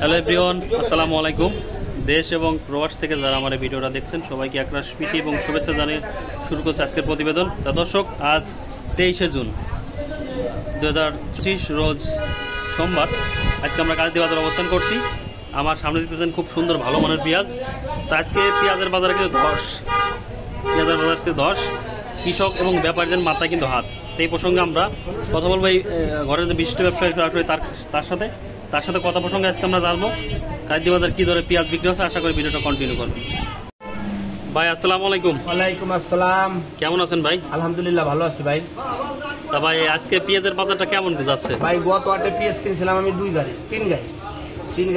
Hello everyone, আসসালামু আলাইকুম। দেশ এবং প্রবাস থেকে যারা আমার এই ভিডিওটা দেখছেন সবাইকে একরাশ প্রীতি এবং শুভেচ্ছা জানিয়ে শুরু করছে আজকের প্রতিবেদন। তা দর্শক, আজ 23শে জুন 2025 রোজ সোমবার। আজকে আমরা কাজী বাজারে অবস্থান করছি। আমার সামনে দেখতেছেন খুব সুন্দর ভালো মানের পেঁয়াজ। তা আজকে পেঁয়াজের বাজারে কিন্তু 10 কৃষক এবং ব্যাপারীদের মাথায় কিন্তু হাত। তো এই প্রসঙ্গে আমরা কথা বলবো এই ঘরের যে বিশিষ্ট ব্যবসায়ী তার সাথে কথা প্রসঙ্গে আজকে আমরা জানবো কাজী বাজার কি দরে পেঁয়াজ বিক্রি হচ্ছে। আশা করি ভিডিওটা কন্টিনিউ করবেন। ভাই আসসালামু আলাইকুম। ওয়ালাইকুম আসসালাম। কেমন আছেন ভাই? আলহামদুলিল্লাহ ভালো আছি ভাই। তা ভাই আজকে পেঁয়াজের বাজারটা কেমন যাচ্ছে? ভাই গত হাটে পেঁয়াজ কিনছিলাম আমি তিন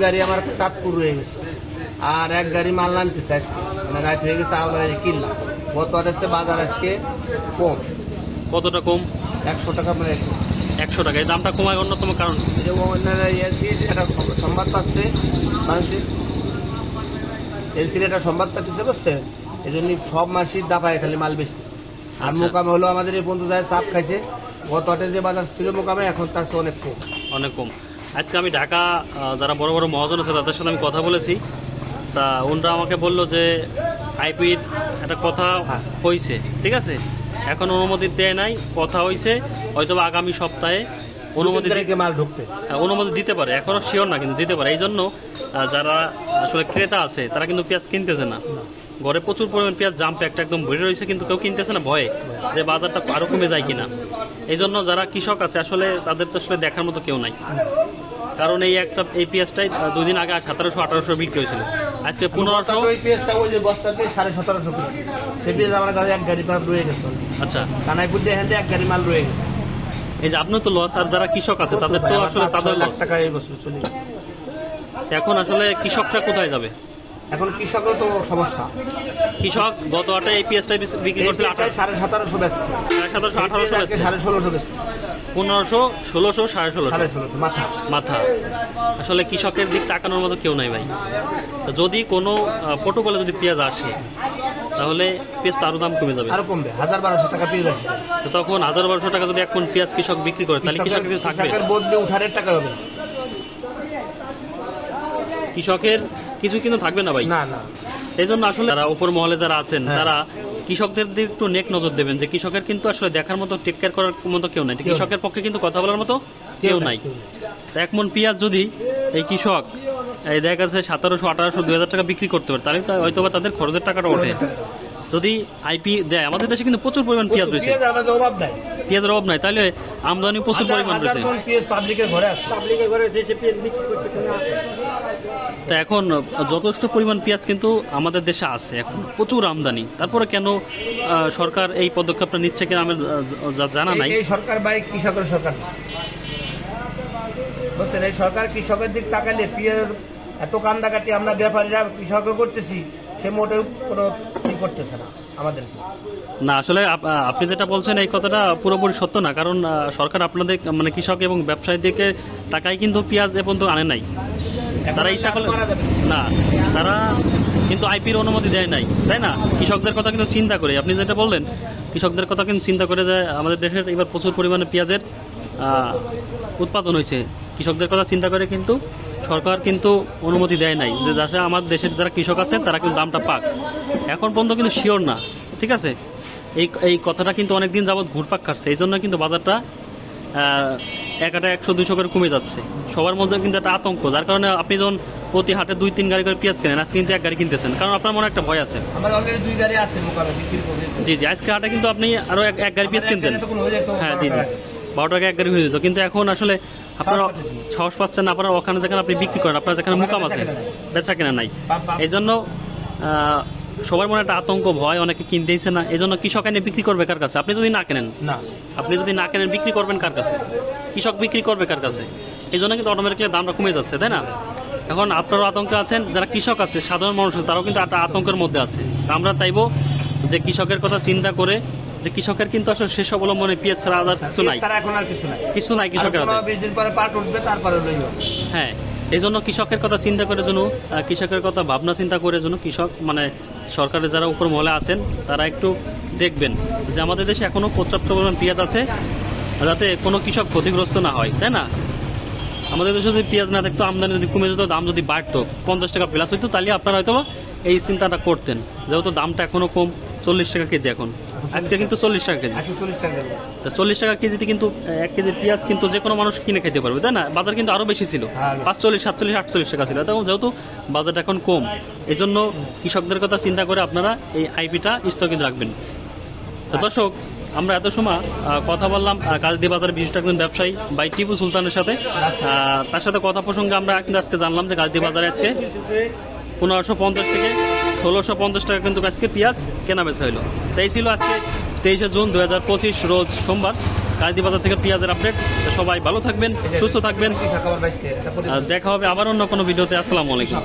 গাড়ি আমার চাঁদপুর রয়ে গেছে, আর এক গাড়ি মাল নামতেছে আজকে, মানে রাত হয়ে গেছে আবার কিনলাম। গত হাটে বাজার আজকে কম। কতটা কম? 100 টাকা, মানে 100 টাকা। এই দামটা কমায় অন্যতম কারণ একটা সংবাদ পাচ্ছে মানুষের, এলসির একটা সংবাদ পাচ্ছে বুঝছেন, এই জন্য সব মাসির দাপায় খালি মাল বেচতেছে। আর মোকামে হলো আমাদের এই বন্ধু যায় চাপ খাইছে। গত হাটে যে বাজার ছিল মোকামে, এখন তার চেয়ে অনেক কম। আজকে আমি ঢাকা যারা বড় বড় মহাজন আছে তাদের সাথে আমি কথা বলেছি। তা ওনারা আমাকে বললো যে আইপির একটা কথা হয়েছে, ঠিক আছে, এখন অনুমতি দেয় নাই, কথা হয়েছে, হয়তো আগামী সপ্তাহে অনুমতি দিতে পারে। এখনো শিওর না, কিন্তু দিতে পারে। এই জন্য যারা আসলে ক্রেতা আছে তারা কিন্তু পেঁয়াজ কিনতেছে না। ঘরে প্রচুর পরিমাণ পেঁয়াজ জাম প্যাকটা একদম ভরে রয়েছে, কিন্তু কেউ কিনতেছে না ভয়ে যে বাজারটা আরো কমে যায় কিনা। এই জন্য যারা কৃষক আছে আসলে তাদের তো আসলে দেখার মতো কেউ নাই। কারণ এই পেঁয়াজটাই 2 দিন আগে 1700-1800 বিক্রি হয়েছিল, আজকে 1500। আচ্ছা, কানাইপুর দিয়ে এক গাড়ি মাল রয়ে গেছে। এই যে আপনার তো লস, আর যারা কৃষক আছে তাদের তো আসলে তাদের লস। এখন আসলে কৃষকরা কোথায় যাবে? এখন কৃষকের তো সমস্যা। কৃষক গত হাটে এই পেঁয়াজটা বিক্রি করছিল 1750 বেচছে, 1700-1800 বেচছে, 1650 বেচছে, 1500, 1600, 1650 মাথা। আসলে কৃষকের দিক তাকানোর মতো কেউ নাই ভাই। তো যদি কোনো প্রোটোকলে যদি পেঁয়াজ আসে তাহলে পেঁয়াজটা আরো দাম কমে যাবে, আরো কমবে। 1000-1200 টাকা পেঁয়াজ আসে, তো তখন 1000-1200 টাকা যদি এখন পেঁয়াজ কৃষক বিক্রি করে তাহলে কৃষকের কিছু থাকবে? বদলে উঠারের টাকা হবে, কৃষকের কিছু কিন্তু থাকবে না ভাই। না। এই জন্য আসলে যারা উপর মহলে যারা আছেন তারা কৃষকদের দিকে একটু নেক নজর দেবেন, যে কৃষকের কিন্তু আসলে দেখার মতো, টেক কেয়ার করার মতো কেউ নাই। কৃষকের পক্ষে কিন্তু কথা বলার মতো কেউ নাই। 1 মণ পেঁয়াজ যদি এই কৃষক এই দেখা যাচ্ছে 1700-1800, 2000 টাকা বিক্রি করতে পারে, তাহলে হয়তো বা তাদের খরচের টাকাটা ওঠে। যদি আইপি দেয়, আমাদের দেশে কিন্তু প্রচুর পরিমাণ পেঁয়াজ রয়েছে, পেঁয়াজের অভাব নাই, তাহলে আমদানি প্রচুর পরিমাণ রয়েছে। তা এখন যথেষ্ট পরিমাণ পেঁয়াজ কিন্তু আমাদের দেশে আছে, এখন প্রচুর আমদানি। তারপরে কেন সরকার এই পদক্ষেপটা নিচ্ছে কিনা আমার জানা নাই। এই সরকার ভাই কৃষকের সরকার বুঝছেন, এই সরকার কৃষকের দিক তাকালে পেঁয়াজ এত কান্দাকাটি আমরা ব্যাপারীরা কৃষকও করতেছি, সে মোটেও কোনো করতেছে না আমাদেরকে। না, আসলে আপনি যেটা বলছেন এই কথাটা পুরোপুরি সত্য না। কারণ সরকার আপনাদের মানে কৃষক এবং ব্যবসায়ীদেরকে টাকায় কিন্তু পেঁয়াজ এ পর্যন্ত আনে নাই। তারা ইচ্ছা করলে না, তারা কিন্তু আইপির অনুমতি দেয় নাই, তাই না? কৃষকদের কথা কিন্তু চিন্তা করে, আপনি যেটা বললেন কৃষকদের কথা কিন্তু চিন্তা করে যে আমাদের দেশের এবার প্রচুর পরিমাণে পেঁয়াজের উৎপাদন হয়েছে, কৃষকদের কথা চিন্তা করে কিন্তু সরকার কিন্তু অনুমতি দেয় নাই যে যাতে আমার দেশের যারা কৃষক আছেন তারা কিন্তু দামটা পাক। এখন পর্যন্ত কিন্তু শিওর না, ঠিক আছে? এই কথাটা কিন্তু অনেকদিন যাবৎ ঘুরপাক খাচ্ছে। এই জন্য কিন্তু বাজারটা একটা 100-200 করে কমে যাচ্ছে। সবার মধ্যে কিন্তু একটা আতঙ্ক, যার কারণে আপনি যখন প্রতি হাটে 2-3 গাড়ি করে পেঁয়াজ কেনেন, আজকে কিন্তু 1 গাড়ি কিনতেছেন, কারণ আপনার মনে একটা ভয় আছে। আমার অলরেডি 2 গাড়ি আছে মোকামে বিক্রি করব। জি, আজকে হাটে কিন্তু আপনি আরো 1 গাড়ি পেঁয়াজ কিনতেন। হ্যাঁ জি, 12 টাকা 1 গাড়ি হয়ে যেত। কিন্তু এখন আসলে আপনারা সাহস পাচ্ছেন না, আপনারা ওখানে যেখানে আপনি বিক্রি করেন, আপনার যেখানে মোকাম আছে, বেচা কেনা নাই। এই জন্য সবার মনে একটা আতঙ্ক, ভয়, অনেকে কিনতেইছে না। এই জন্য কৃষক এনে বিক্রি করবে কার কাছে? আপনি যদি না কেনেন, বিক্রি করবেন কার কাছে? কৃষক বিক্রি করবে কার কাছে? এই জন্য কিন্তু অটোমেটিক্যালি দামটা কমে যাচ্ছে, তাই না? এখন আপনারও আতঙ্কে আছেন, যারা কৃষক আছে, সাধারণ মানুষ আছে, তারাও কিন্তু একটা আতঙ্কের মধ্যে আছে। আমরা চাইবো যে কৃষকের কথা চিন্তা করে, যে কৃষকের কিন্তু আসলে শেষ অবলম্বনে পেঁয়াজ ছাড়া আর কিছু নাই কৃষকের। হ্যাঁ, এই জন্য কৃষকের কথা চিন্তা করে জন্য, কৃষকের কথা ভাবনা চিন্তা করে জন্য কৃষক মানে সরকারের যারা উপর মহলে আছেন তারা একটু দেখবেন যে আমাদের দেশে এখনো পর্যাপ্ত পরিমাণ পেঁয়াজ আছে, যাতে কোনো কৃষক ক্ষতিগ্রস্ত না হয়, তাই না? আমাদের দেশে যদি পেঁয়াজ না থাকতো, আমদানি যদি কমে যেত, দাম যদি বাড়তো, 50 টাকা প্লাস হইতো, তাহলে আপনারা হয়তো এই চিন্তাটা করতেন। যেহেতু দামটা এখনো কম, 40 টাকা কেজি এখন, আজকে কিন্তু 40 টাকা কেজি। 140 টাকা দেবো। 40 টাকা কেজিতে কিন্তু 1 কেজি পেঁয়াজ কিন্তু যে কোনো মানুষ কিনে খেতে পারবে, তাই না? বাজার কিন্তু আরো বেশি ছিল, 45, 47, 48 টাকা ছিল। তখন যেহেতু বাজারটা এখন কম, এই জন্য কৃষকদের কথা চিন্তা করে আপনারা এই আইপিটা স্থগিত রাখবেন। তো দর্শক, আমরা এত সময় কথা বললাম কাজী বাজারের বিশিষ্ট একজন ব্যবসায়ী ভাই টিপু সুলতানের সাথে। তার সাথে কথা প্রসঙ্গে আমরা কিন্তু আজকে জানলাম যে কাজী বাজারে আজকে 1550 থেকে 1650 টাকা কিন্তু আজকে পেঁয়াজ কেনা বেচা হলো। তাই ছিল আজকে 23শে জুন 2025 রোজ সোমবার কাজী বাজার থেকে পেঁয়াজের আপডেট। সবাই ভালো থাকবেন, সুস্থ থাকবেন, দেখা হবে আবার অন্য কোনো ভিডিওতে। আসসালামু আলাইকুম।